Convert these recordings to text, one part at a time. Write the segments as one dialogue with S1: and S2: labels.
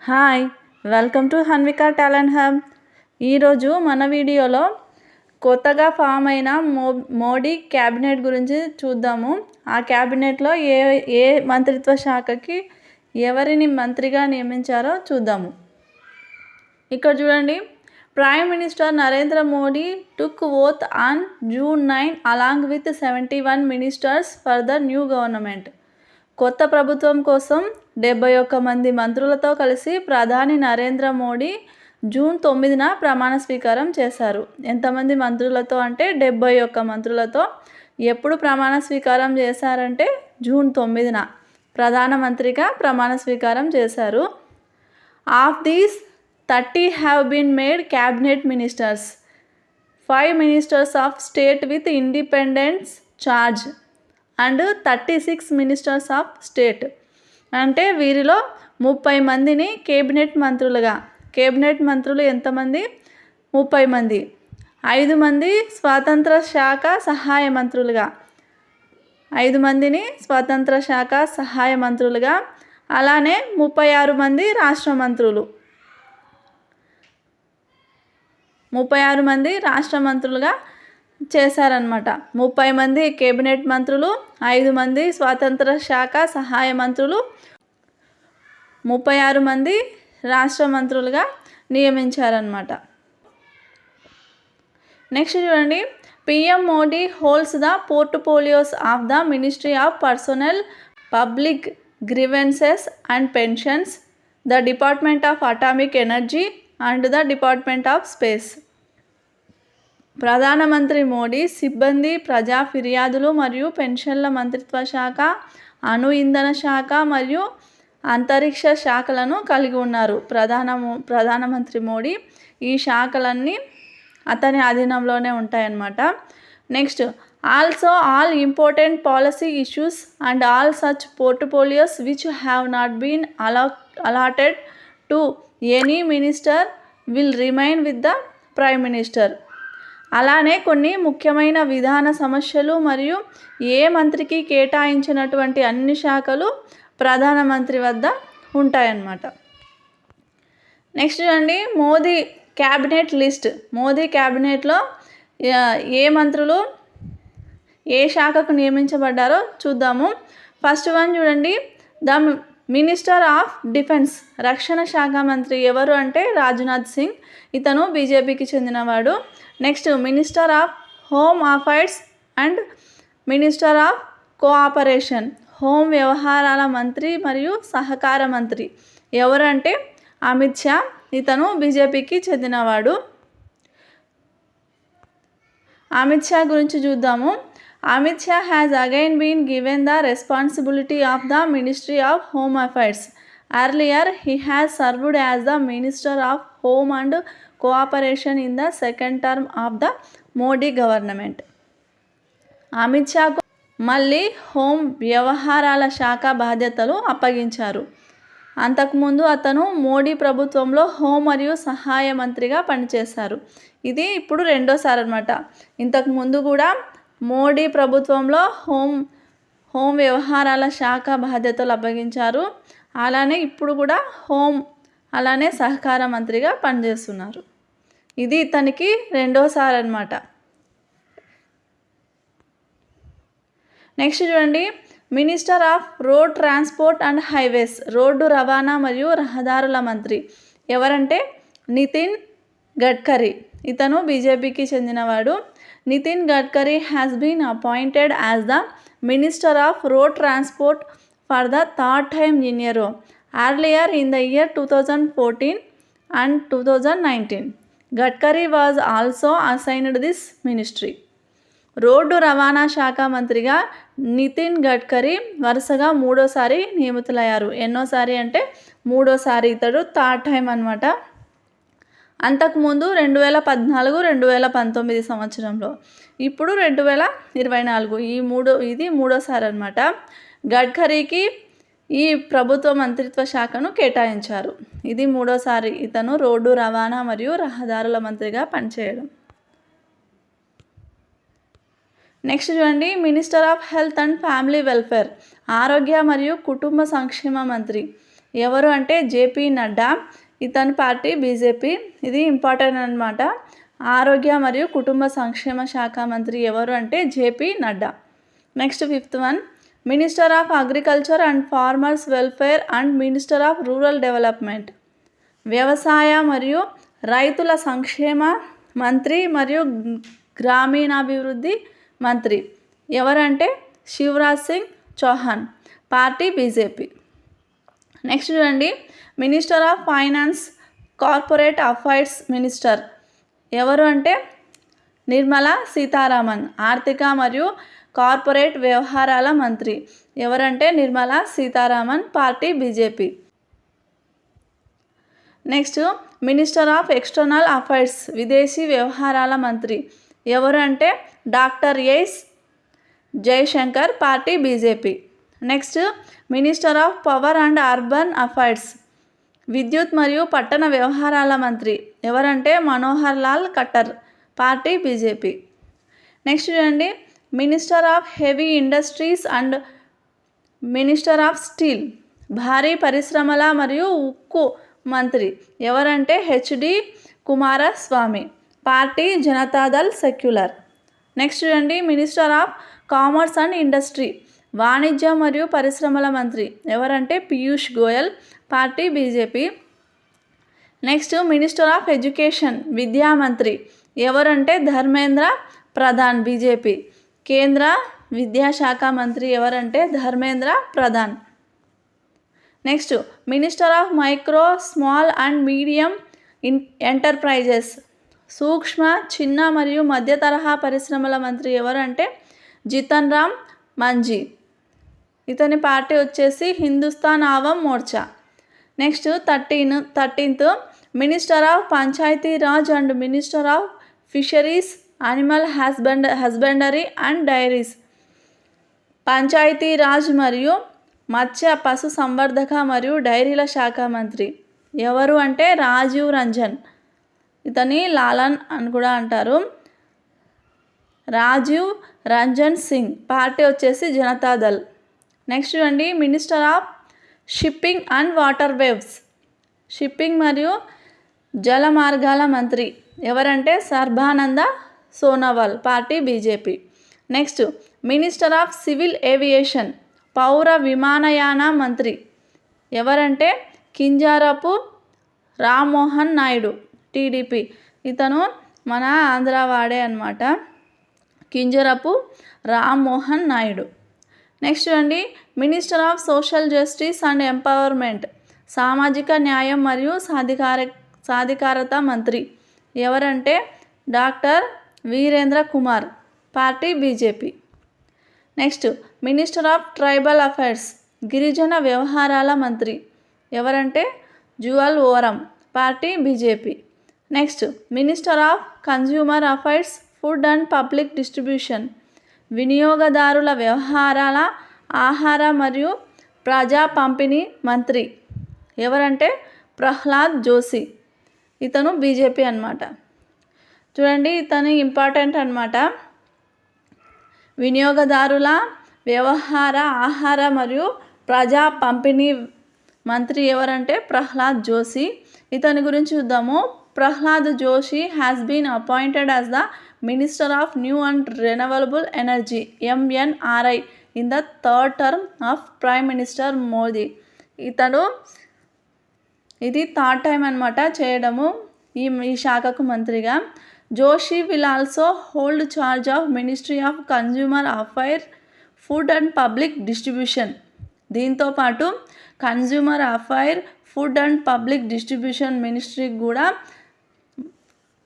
S1: Hi, welcome to Hanvika talent hub. ఈరోజు మన వీడియోలో కొత్తగా ఫామ్ అయిన మోడీ క్యాబినెట్ గురించి చూద్దాము. ఆ క్యాబినెట్లో ఏ మంత్రిత్వ శాఖకి ఎవరిని మంత్రిగా నియమించారో చూద్దాము. ఇక్కడ చూడండి, prime minister Narendra Modi took oath on June 9 along with 71 ministers for the new government. కొత్త ప్రభుత్వం కోసం 71 మంది మంత్రులతో కలిసి ప్రధాని నరేంద్ర మోడీ June 9న ప్రమాణ స్వీకారం చేశారు. ఎంతమంది మంత్రులతో అంటే 71 మంత్రులతో. ఎప్పుడు ప్రమాణ స్వీకారం చేశారంటే June 9న ప్రధానమంత్రిగా ప్రమాణ స్వీకారం చేశారు. Of these 30 have been made cabinet ministers, 5 ministers of state with independence charge and 36 ministers of state. అంటే వీరిలో 30 మందిని కేబినెట్ మంత్రులుగా, కేబినెట్ మంత్రులు ఎంతమంది? 30 మంది. 5 మంది స్వాతంత్ర శాఖ సహాయ మంత్రులుగా, 5 మందిని స్వాతంత్ర శాఖ సహాయ మంత్రులుగా, అలానే 36 మంది రాష్ట్ర మంత్రులు, 36 మంది రాష్ట్ర మంత్రులుగా చేశారనమాట. 30 మంది కేబినెట్ మంత్రులు, 5 మంది స్వాతంత్ర శాఖ సహాయ మంత్రులు, 36 మంది రాష్ట్ర మంత్రులుగా నియమించారనమాట. నెక్స్ట్ చూడండి, PM Modi holds the portfolios of the ministry of personal public grievances and pensions, the department of atomic energy and the department of space. ప్రధానమంత్రి మోడీ సిబ్బంది, ప్రజా ఫిర్యాదులు మరియు పెన్షన్ల మంత్రిత్వ శాఖ, అణు ఇంధన శాఖ మరియు అంతరిక్ష శాఖలను కలిగి ఉన్నారు. ప్రధానమంత్రి మోడీ ఈ శాఖలన్నీ అతని అధీనంలోనే ఉంటాయన్నమాట. Next, also all important policy issues and all such portfolios which have not been allotted to any minister will remain with the prime minister. అలానే కొన్ని ముఖ్యమైన విధాన సమస్యలు మరియు ఏ మంత్రికి కేటాయించినటువంటి అన్ని శాఖలు ప్రధానమంత్రి వద్ద ఉంటాయన్నమాట. నెక్స్ట్ చూడండి, మోదీ క్యాబినెట్ లిస్ట్. మోదీ క్యాబినెట్లో ఏ మంత్రులు ఏ శాఖకు నియమించబడ్డారో చూద్దాము. ఫస్ట్ వన్ చూడండి, ద మినిస్టర్ ఆఫ్ డిఫెన్స్. రక్షణ శాఖ మంత్రి ఎవరు అంటే రాజ్నాథ్ సింగ్. ఇతను బీజేపీకి చెందినవాడు. Next, minister of home affairs and minister of cooperation. Home వ్యవహారాల మంత్రి మరియు సహకార మంత్రి ఎవరు అంటే అమిత్ షా. ఇతను బీజేపీకి చెందినవాడు. అమిత్ షా గురించి చూద్దాము. Amit Shah has again been given the responsibility of the ministry of home affairs. Earlier he has served as the minister of home and cooperation in the second term of the Modi government. Amit షాకు మళ్ళీ హోం వ్యవహారాల శాఖ బాధ్యతలు అప్పగించారు. అంతకుముందు అతను మోడీ ప్రభుత్వంలో home మరియు సహాయ మంత్రిగా పనిచేశారు. ఇది ఇప్పుడు రెండోసారి అనమాట. ఇంతకుముందు కూడా మోడీ ప్రభుత్వంలో హోం వ్యవహారాల శాఖ బాధ్యతలు అప్పగించారు. అలానే ఇప్పుడు కూడా హోం అలానే సహకార మంత్రిగా పనిచేస్తున్నారు. ఇది ఇతనికి రెండోసారి అనమాట. నెక్స్ట్ చూడండి, minister of road transport and highways. Road రవాణా మరియు రహదారుల మంత్రి ఎవరంటే నితిన్ గడ్కరీ. ఇతను బీజేపీకి చెందినవాడు. Nitin Gadkari has been appointed as the minister of road transport for the third time in a row. Earlier in the year 2014 and 2019 Gadkari was also assigned this ministry. Road రవాణా శాఖ మంత్రిగా నితిన్ గడ్కరీ వరుసగా మూడోసారి నియమితులయ్యారు. ఎన్నోసారి అంటే మూడోసారి, ఇతడు థర్డ్ టైం అనమాట. అంతకుముందు 2014, 2019 సంవత్సరంలో, ఇప్పుడు 2024 ఇది మూడోసారి అనమాట. గడ్కరీకి ఈ ప్రభుత్వ మంత్రిత్వ శాఖను కేటాయించారు. ఇది మూడోసారి ఇతను రోడ్డు రవాణా మరియు రహదారుల మంత్రిగా పనిచేయడం. నెక్స్ట్ చూడండి, minister of health and family welfare. ఆరోగ్య మరియు కుటుంబ సంక్షేమ మంత్రి ఎవరు అంటే జేపీ నడ్డా, ఇతని పార్టీ బీజేపీ. ఇది ఇంపార్టెంట్ అనమాట. ఆరోగ్య మరియు కుటుంబ సంక్షేమ శాఖ మంత్రి ఎవరు అంటే JP Nadda. Next 5th one, minister of agriculture and farmers welfare and minister of rural development. వ్యవసాయ మరియు రైతుల సంక్షేమ మంత్రి మరియు గ్రామీణాభివృద్ధి మంత్రి ఎవరంటే Shivraj Singh Chouhan, party BJP. Next చూడండి, minister of finance corporate affairs minister ఎవరు అంటే నిర్మలా సీతారామన్, ఆర్థిక మరియు కార్పొరేట్ వ్యవహారాల మంత్రి ఎవరంటే Nirmala Sitharaman, party BJP. Next minister of external affairs విదేశీ వ్యవహారాల మంత్రి ఎవరు అంటే doctor S Jaishankar, party BJP. Next minister of power and urban affairs విద్యుత్ మరియు పట్టణ వ్యవహారాల మంత్రి ఎవరంటే Manohar Lal Khattar, party BJP. Next చూడండి, minister of heavy industries and minister of steel భారీ పరిశ్రమల మరియు ఉక్కు మంత్రి ఎవరంటే HD Kumaraswamy, party Janata Dal secular. Next చూడండి, minister of commerce and industry వాణిజ్య మరియు పరిశ్రమల మంత్రి ఎవరంటే Piyush Goyal, party BJP. Next minister of education విద్యా మంత్రి ఎవరంటే ధర్మేంద్ర ప్రధాన్, బీజేపీ. కేంద్ర విద్యాశాఖ మంత్రి ఎవరంటే Dharmendra Pradhan. Next minister of micro small and medium enterprises సూక్ష్మ చిన్న మరియు మధ్య తరహా పరిశ్రమల మంత్రి ఎవరంటే జితన్ రామ్ మంజీ, ఇతని పార్టీ వచ్చేసి Hindustan Awam Morcha. Next 13th minister of Panchayati Raj and minister of fisheries animal husbandry and dairies Panchayati Raj మరియు మత్స్య పశు సంవర్ధక మరియు డైరీల శాఖ మంత్రి ఎవరు అంటే రాజీవ్ రంజన్, ఇతని లాలన్ అని కూడా అంటారు, రాజీవ్ రంజన్ సింగ్, పార్టీ వచ్చేసి జనతాదళ్. నెక్స్ట్ చూడండి, minister of shipping and water waves shipping మరియు జల మార్గాల మంత్రి ఎవరంటే Sarbananda Sonowal, party BJP. Next minister of civil aviation పౌర విమానయాన మంత్రి ఎవరంటే కింజారపు రామ్మోహన్ నాయుడు, టీడీపీ. ఇతను మన ఆంధ్ర వాడే అనమాట, కింజరపు రామ్మోహన్ నాయుడు. నెక్స్ట్ చూడండి, minister of social justice and empowerment సామాజిక న్యాయం మరియు సాధికారత మంత్రి ఎవరంటే doctor Virendra Kumar, party BJP. Next minister of tribal affairs గిరిజన వ్యవహారాల మంత్రి ఎవరంటే Jual Oram, party BJP. Next minister of consumer affairs food and public distribution వినియోగదారుల వ్యవహారాల ఆహార మరియు ప్రజా పంపిణీ మంత్రి ఎవరంటే ప్రహ్లాద్ జోషి, ఇతను బీజేపీ అన్నమాట. చూడండి, ఇతను ఇంపార్టెంట్ అన్నమాట. వినియోగదారుల వ్యవహార ఆహార మరియు ప్రజా పంపిణీ మంత్రి ఎవరంటే ప్రహ్లాద్ జోషి. ఇతని గురించి చూద్దాము. Pralhad Joshi has been appointed as the minister of new and renewable energy MNRI in the 3rd term of prime minister Modi. ఇది 3rd time అనమాట చేయడము ఈ శాఖకు మంత్రిగా. Joshi will also hold charge of ministry of consumer affair food and public distribution. దీంతోపాటు consumer affair food and public distribution మినిస్ట్రీకి కూడా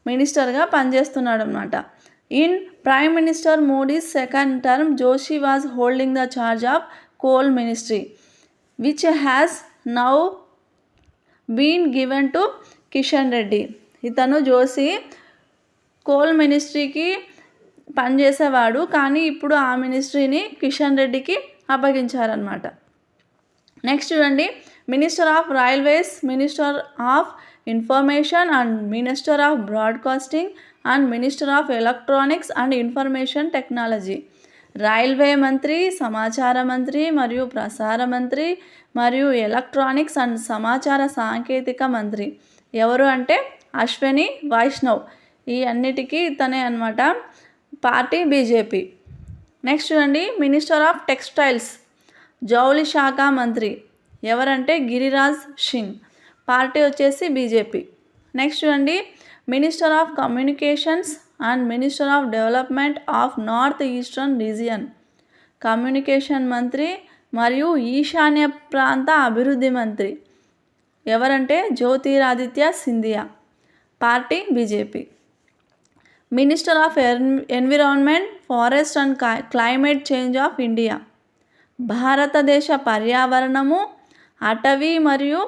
S1: మినిస్టర్గా పనిచేస్తున్నాడు అనమాట. In prime minister Modi's 2nd term Joshi was holding the charge of coal ministry which has now been given to Kishan Reddy. ఇతను Joshi coal మినిస్ట్రీకి పనిచేసేవాడు, కానీ ఇప్పుడు ఆ మినిస్ట్రీని కిషన్ రెడ్డికి అప్పగించారనమాట. నెక్స్ట్ చూడండి, minister of railways, minister of information and minister of broadcasting and minister of electronics and information technology. Railway మంత్రి, సమాచార మంత్రి మరియు ప్రసార మంత్రి, మరియు ఎలక్ట్రానిక్స్ అండ్ సమాచార సాంకేతిక మంత్రి ఎవరు అంటే అశ్విని వైష్ణవ్. ఈ అన్నిటికీ ఇతనే అన్నమాట. Party BJP. నెక్స్ట్ చూడండి, మినిస్టర్ ఆఫ్ టెక్స్టైల్స్ జౌళి శాఖ మంత్రి ఎవరంటే గిరిరాజ్ సింగ్. పార్టీ వచ్చేసి బీజేపీ. నెక్స్ట్ చూడండి, minister of communications and minister of development of north eastern region. Communication మంత్రి మరియు ఈశాన్య ప్రాంత అభివృద్ధి మంత్రి ఎవరంటే Jyotiraditya Scindia. Party BJP. Minister of environment, forest and climate change of India. భారతదేశ పర్యావరణము, అటవీ మరియు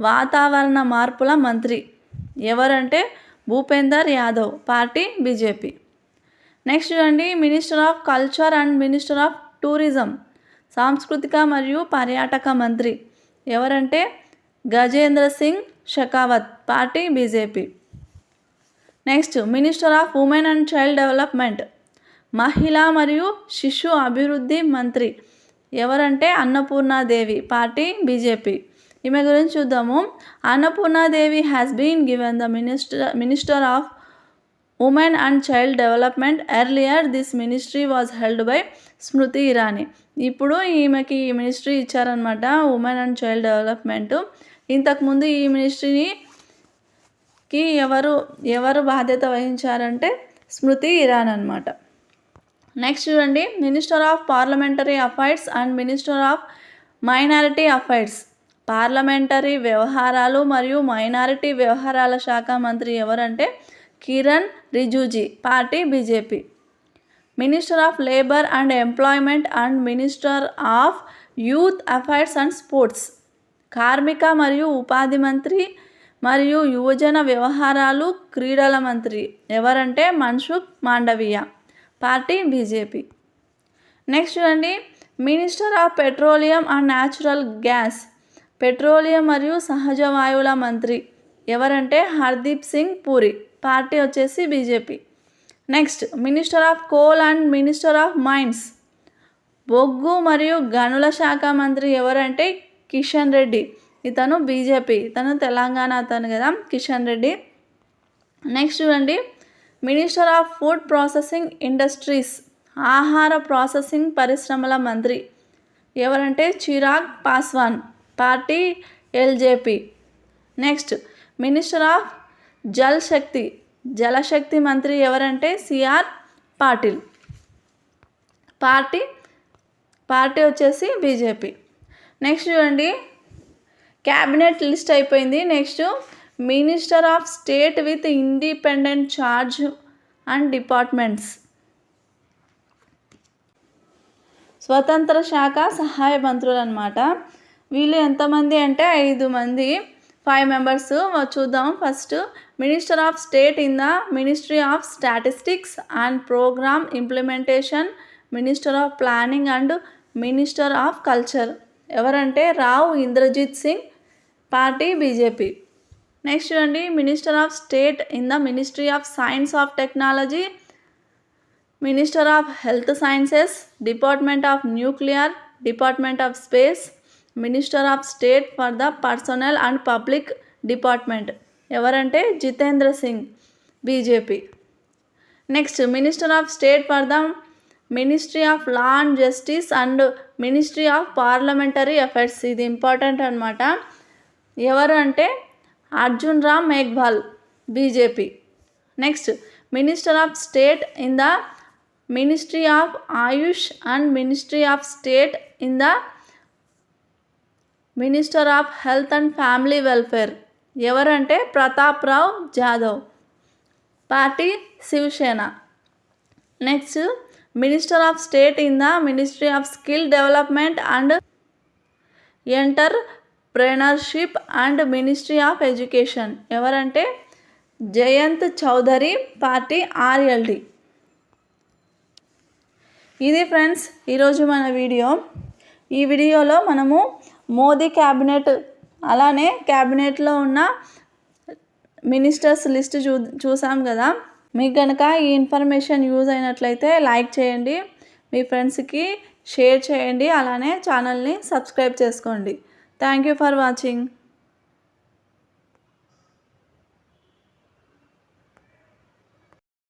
S1: వాతావరణ మార్పుల మంత్రి ఎవరంటే Bhupender Yadav. Party BJP. Next చూడండి, minister of culture and minister of tourism. సాంస్కృతిక మరియు పర్యాటక మంత్రి ఎవరంటే Gajendra Singh Shekhawat. Party BJP. Next, minister of women and child development. మహిళా మరియు శిశు అభివృద్ధి మంత్రి ఎవరంటే అన్నపూర్ణాదేవి. Party BJP. ఈమె గురించి చూద్దాము. Annapurna Devi has been given the minister of women and child development. Earlier this ministry was held by Smriti Irani. ఇప్పుడు ఈమెకి ఈ మినిస్ట్రీ ఇచ్చారనమాట, ఉమెన్ అండ్ చైల్డ్ డెవలప్మెంట్. ఇంతకుముందు ఈ మినిస్ట్రీకి ఎవరు బాధ్యత వహించారంటే స్మృతి ఇరానీ అనమాట. నెక్స్ట్ చూడండి, minister of parliamentary affairs and minister of minority affairs. Parliamentary వ్యవహారాలు మరియు మైనారిటీ వ్యవహారాల శాఖ మంత్రి ఎవరంటే Kiran Rijiju. Party BJP. Minister of labour and employment and minister of youth affairs and sports. కార్మిక మరియు ఉపాధి మంత్రి మరియు యువజన వ్యవహారాలు క్రీడల మంత్రి ఎవరంటే Mansukh Mandaviya. Party BJP. Next చూడండి, minister of petroleum and natural gas. Petroleum మరియు సహజ వాయువుల మంత్రి ఎవరంటే హర్దీప్ సింగ్ పూరి. పార్టీ వచ్చేసి BJP. Next, minister of coal and minister of mines. బొగ్గు మరియు గనుల శాఖ మంత్రి ఎవరంటే కిషన్ రెడ్డి. ఇతను బీజేపీ. ఇతను తెలంగాణ అతను కదా, కిషన్ రెడ్డి. నెక్స్ట్ చూడండి, minister of food processing industries. ఆహార ప్రాసెసింగ్ పరిశ్రమల మంత్రి ఎవరంటే Chirag Paswan. Party LJP. Next, minister of Jal Shakti మంత్రి ఎవరంటే సిఆర్ పాటిల్. పార్టీ వచ్చేసి బీజేపీ. నెక్స్ట్ చూడండి, క్యాబినెట్ లిస్ట్ అయిపోయింది. Next, minister of state with independent charge and departments. స్వతంత్ర శాఖ సహాయ మంత్రులు అన్నమాట. వీళ్ళు ఎంతమంది అంటే 5 మంది, 5 మెంబర్స్. చూద్దాం. First, minister of state in the ministry of statistics and programme implementation, minister of planning and minister of culture ఎవరంటే Rao Inderjit Singh. Party BJP. Next చూడండి, minister of state in the ministry of science of technology, minister of health sciences, department of nuclear, department of space, minister of state for the personnel and public department ఎవరంటే Jitendra Singh. BJP. Next, minister of state for the ministry of law and justice and ministry of parliamentary affairs. ఇది important అనమాట. ఎవరు అంటే Arjun Ram Meghwal. BJP. Next, minister of state in the ministry of AYUSH and ministry of state in the minister of health and family welfare ఎవరంటే Pratap Rao Jadhav. Party Shiv Sena. Next, minister of state in the ministry of skill development and entrepreneurship and ministry of education ఎవరంటే Jayant Chaudhary. Party RLD. ఇది friends ఈరోజు మన video. ఈ వీడియోలో మనము Modi cabinet అలానే క్యాబినెట్లో ఉన్న మినిస్టర్స్ లిస్ట్ చూసాం కదా. మీకు కనుక ఈ ఇన్ఫర్మేషన్ యూజ్ అయినట్లయితే లైక్ చేయండి, మీ ఫ్రెండ్స్కి షేర్ చేయండి, అలానే ఛానల్ని సబ్స్క్రైబ్ చేసుకోండి. Thank you for watching.